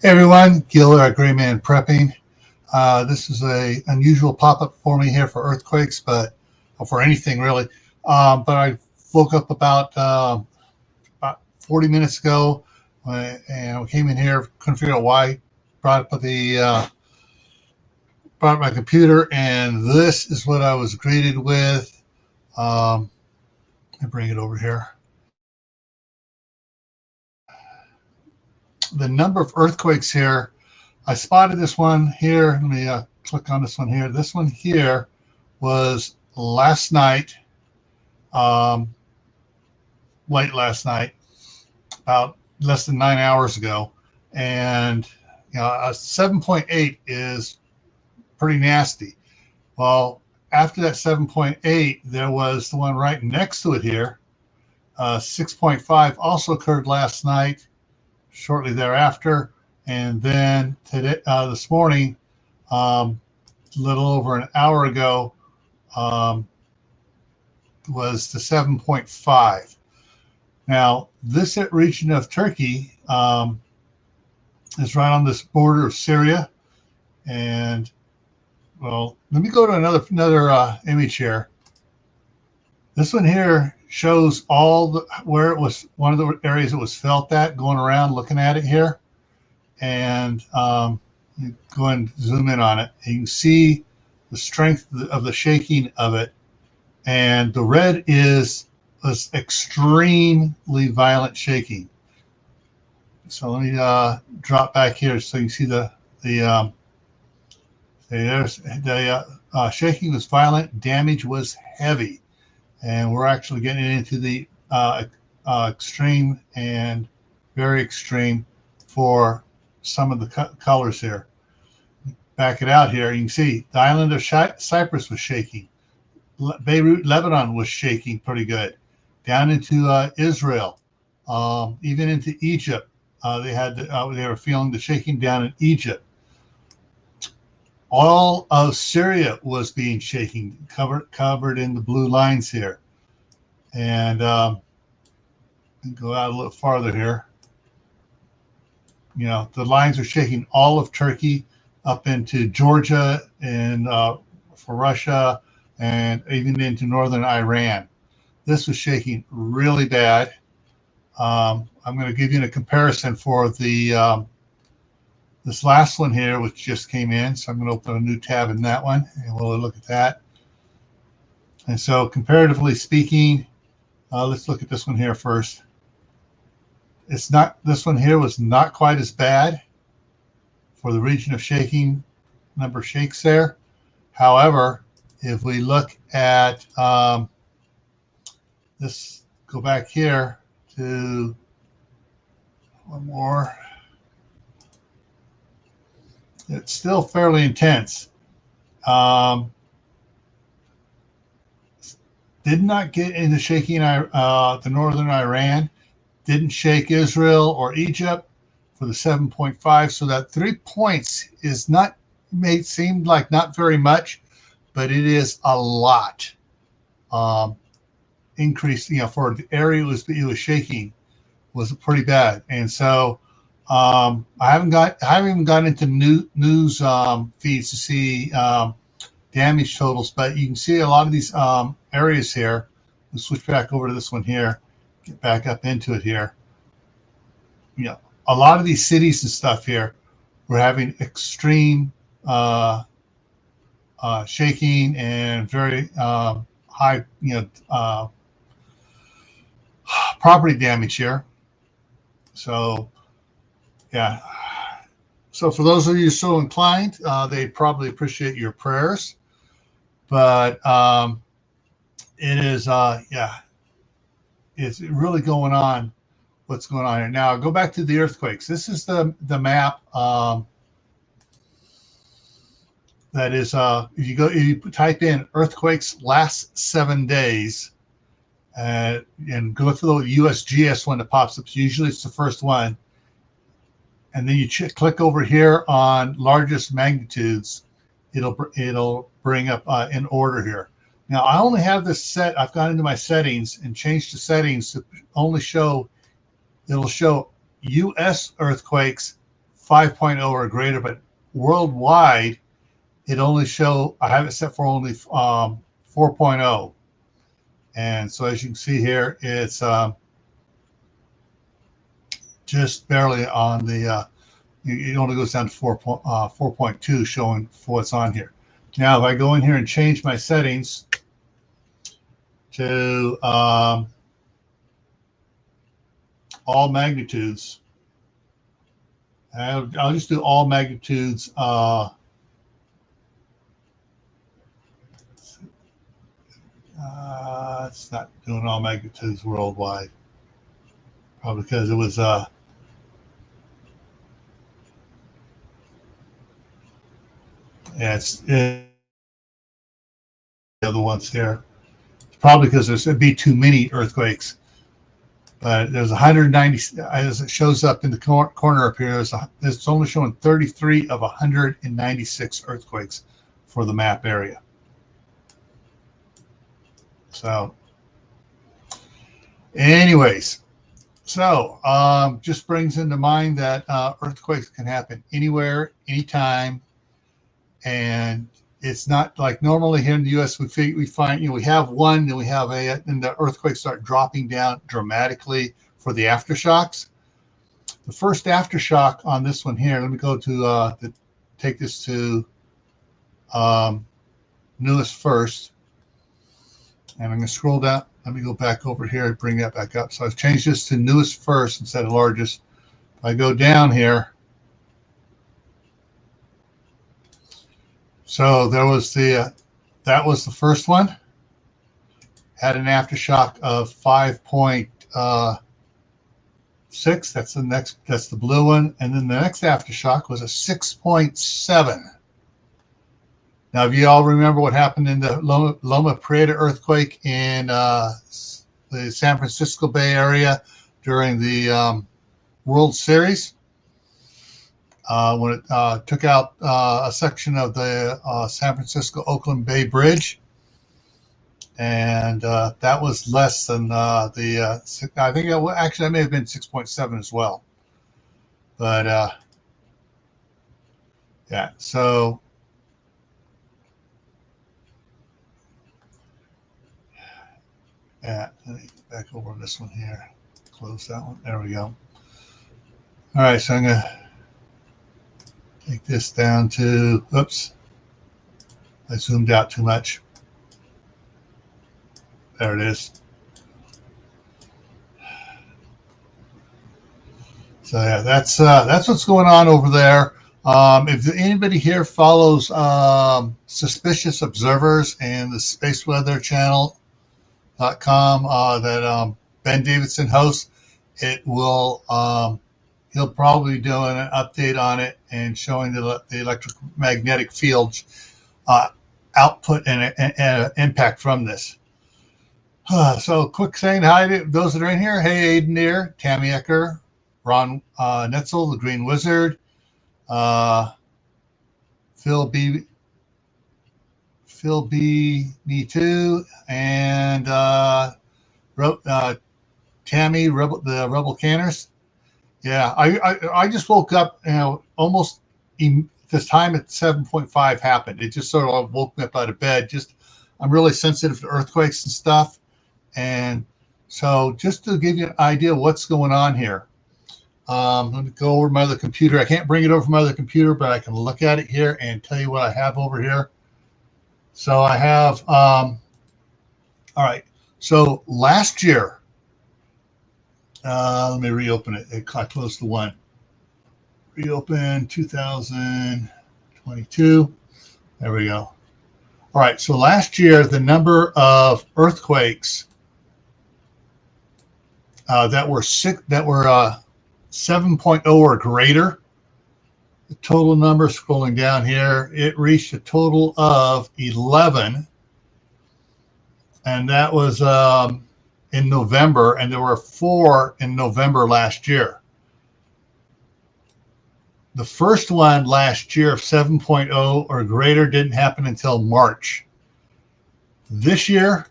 Hey everyone, Gil at Gray Man Prepping. This is a unusual pop-up for me here for earthquakes, but or for anything really. But I woke up about 40 minutes ago, and we came in here, couldn't figure out why. Brought up brought up my computer, and this is what I was greeted with. Let me bring it over here. The number of earthquakes here. I spotted this one here. Let me click on this one here. This one here was last night, um, late last night, about less than 9 hours ago, and a 7.8 is pretty nasty. Well, after that 7.8, there was the one right next to it here. 6.5 also occurred last night, shortly thereafter, and then today, this morning, a little over an hour ago, um, was the 7.5. Now, this region of Turkey is right on this border of Syria. And, well, let me go to another image here. This one here shows where it was, one of the areas it was felt at, going around looking at it here. And you go and zoom in on it. And you can see the strength of the shaking of it. And the red is extremely violent shaking. So let me drop back here so you can see the shaking was violent, damage was heavy, and we're actually getting into the extreme and very extreme for some of the colors here. Back it out here, you can see the island of Cyprus was shaking. Beirut, Lebanon was shaking pretty good. Down into Israel, even into Egypt, they were feeling the shaking down in Egypt. All of Syria was being shaken, covered in the blue lines here. And go out a little farther here. The lines are shaking all of Turkey up into Georgia and for Russia, and even into northern Iran. This was shaking really bad. I'm going to give you a comparison for the this last one here, which just came in. So I'm going to open a new tab in that one, and we'll look at that. And so comparatively speaking, let's look at this one here first. This one here was not quite as bad for the region of shaking, number of shakes there. However, if we look at this, go back here to one more. It's still fairly intense. Did not get into shaking the northern Iran, didn't shake Israel or Egypt for the 7.5. So that 3 points is may seem like not very much, but it is a lot. Increase, for the area it was shaking was pretty bad. And so I haven't even gone into news feeds to see damage totals, but you can see a lot of these areas here. Let's switch back over to this one here, get back up into it here. A lot of these cities and stuff here were having extreme shaking and very high, property damage here. So, yeah. So for those of you so inclined, they probably appreciate your prayers. But it is, it's really going on. What's going on here now? Go back to the earthquakes. This is the map. That is, if you type in earthquakes last 7 days, and go look for the USGS one that pops up. Usually it's the first one. And then you click over here on largest magnitudes. It'll bring up in order here. Now I only have this set. I've gone into my settings and changed the settings to only show. It'll show U.S. earthquakes 5.0 or greater, but worldwide, it only I have it set for only 4.0. And so as you can see here, it's just barely on the, it only goes down to 4.2 showing for what's on here. Now, if I go in here and change my settings to all magnitudes, I'll just do all magnitudes. It's not doing all magnitudes worldwide, probably because it was the other ones here. It's probably because there'd be too many earthquakes. But there's 190, as it shows up in the corner up here, it's only showing 33 of 196 earthquakes for the map area. So anyways, so just brings into mind that earthquakes can happen anywhere, anytime. And it's not like normally here in the U.S. we find, you know, we have one, then we have and the earthquakes start dropping down dramatically for the aftershocks. The first aftershock on this one here, let me go to take this to newest first, and I'm going to scroll down. Let me go back over here and bring that back up. So I've changed this to newest first instead of largest. If I go down here, so there was that was the first one. Had an aftershock of 5.6. That's the next. That's the blue one. And then the next aftershock was a 6.7. Now, if you all remember what happened in the Loma Prieta earthquake in the San Francisco Bay Area during the World Series, when it took out a section of the San Francisco-Oakland Bay Bridge. And that was less than I think actually that may have been 6.7 as well. But yeah, so yeah, let me get back over on this one here. Close that one. There we go. All right, so I'm going to take this down to, oops, I zoomed out too much. There it is. So yeah, that's what's going on over there. If anybody here follows Suspicious Observers and the Space Weather Channel.com that Ben Davidson hosts, it will he'll probably be doing an update on it and showing the electromagnetic fields output and impact from this. So quick saying hi to those that are in here. Hey, Aiden Deere, Tammy Ecker, Ron Netzel, the Green Wizard, Phil B, me too, and Tammy, the Rebel Canners. Yeah, I just woke up, you know, almost this time at 7.5 happened. It just sort of woke me up out of bed. I'm really sensitive to earthquakes and stuff. And so just to give you an idea of what's going on here, let me go over my other computer. I can't bring it over from my other computer, but I can look at it here and tell you what I have over here. So I have, all right. So last year, let me reopen it. I closed the one. Reopen 2022. There we go. All right. So last year, the number of earthquakes that were 7.0 or greater, the total number, scrolling down here, it reached a total of 11, and that was in November, and there were 4 in November last year. The first one last year of 7.0 or greater didn't happen until March. This year,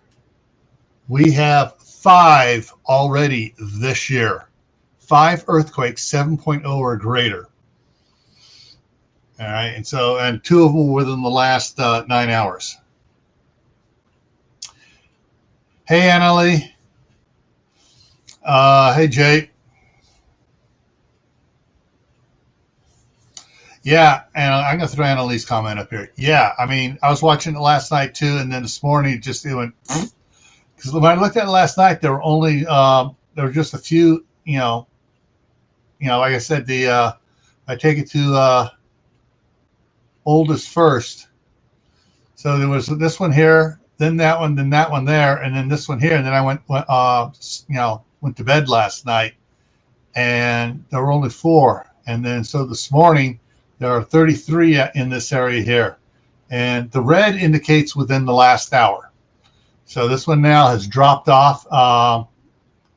we have 5 already this year. 5 earthquakes, 7.0 or greater. All right, and so, and 2 of them were within the last 9 hours. Hey, Annalie. Hey, Jay. Yeah, and I'm gonna throw Annalie's comment up here. Yeah, I mean, I was watching it last night too, and then this morning it went because when I looked at it last night, there were only there were just a few, like I said, I take it to oldest first. So there was this one here, then that one there, and then this one here, and then I went to bed last night, and there were only 4, and then so this morning there are 33 in this area here, and the red indicates within the last hour. So this one now has dropped off.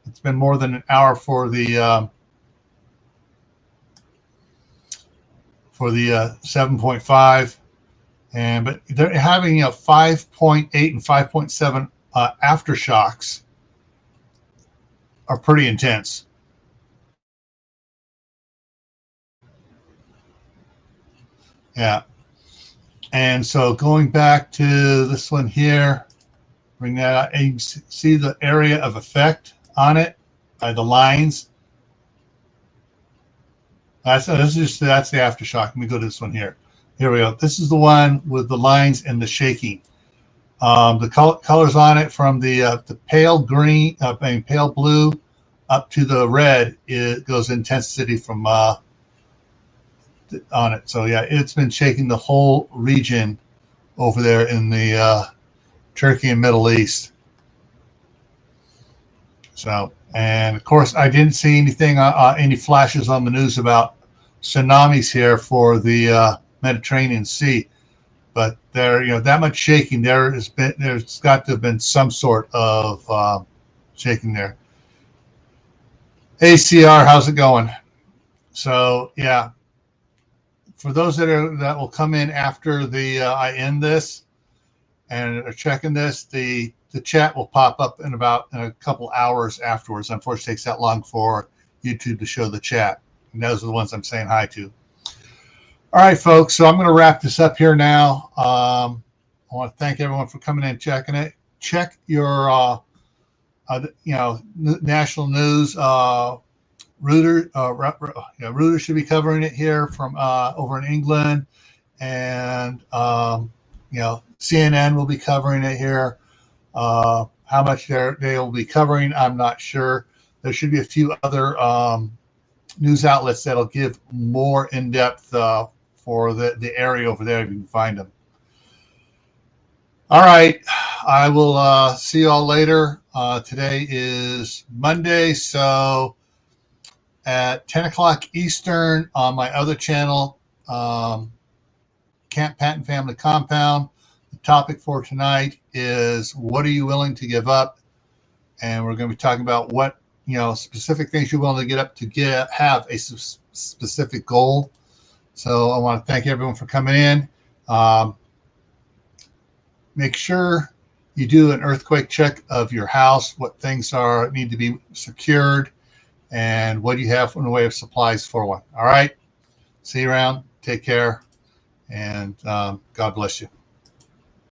It's been more than an hour for the 7.5, but they're having 5.8 and 5.7 aftershocks are pretty intense. Yeah. And so going back to this one here, bring that out, and you can see the area of effect on it by the lines. That's the aftershock. Let me go to this one here. Here we go. This is the one with the lines and the shaking. The colors on it from the pale green, pale blue, up to the red. It goes intensity from on it. So yeah, it's been shaking the whole region over there in the Turkey and Middle East. So, and of course, I didn't see anything, any flashes on the news about tsunamis here for the Mediterranean Sea, but there, that much shaking, there's got to have been some sort of shaking there. ACR, how's it going? So yeah, for those that will come in after I end this and are checking this, the chat will pop up in a couple hours afterwards. Unfortunately, it takes that long for YouTube to show the chat. And those are the ones I'm saying hi to. All right, folks. So I'm going to wrap this up here now. I want to thank everyone for coming in and checking it. Check your, national news. Reuters should be covering it here from over in England, and CNN will be covering it here. How much they will be covering, I'm not sure. There should be a few other news outlets that'll give more in-depth for the area over there if you can find them. All right, I will see you all later. Today is Monday, so at 10 o'clock Eastern on my other channel, Camp Patton Family Compound. The topic for tonight is, what are you willing to give up? And we're going to be talking about what, specific things you're willing to get up to have a specific goal. So I want to thank everyone for coming in. Make sure you do an earthquake check of your house, what things need to be secured, and what you have in the way of supplies for one. All right. See you around. Take care. And God bless you.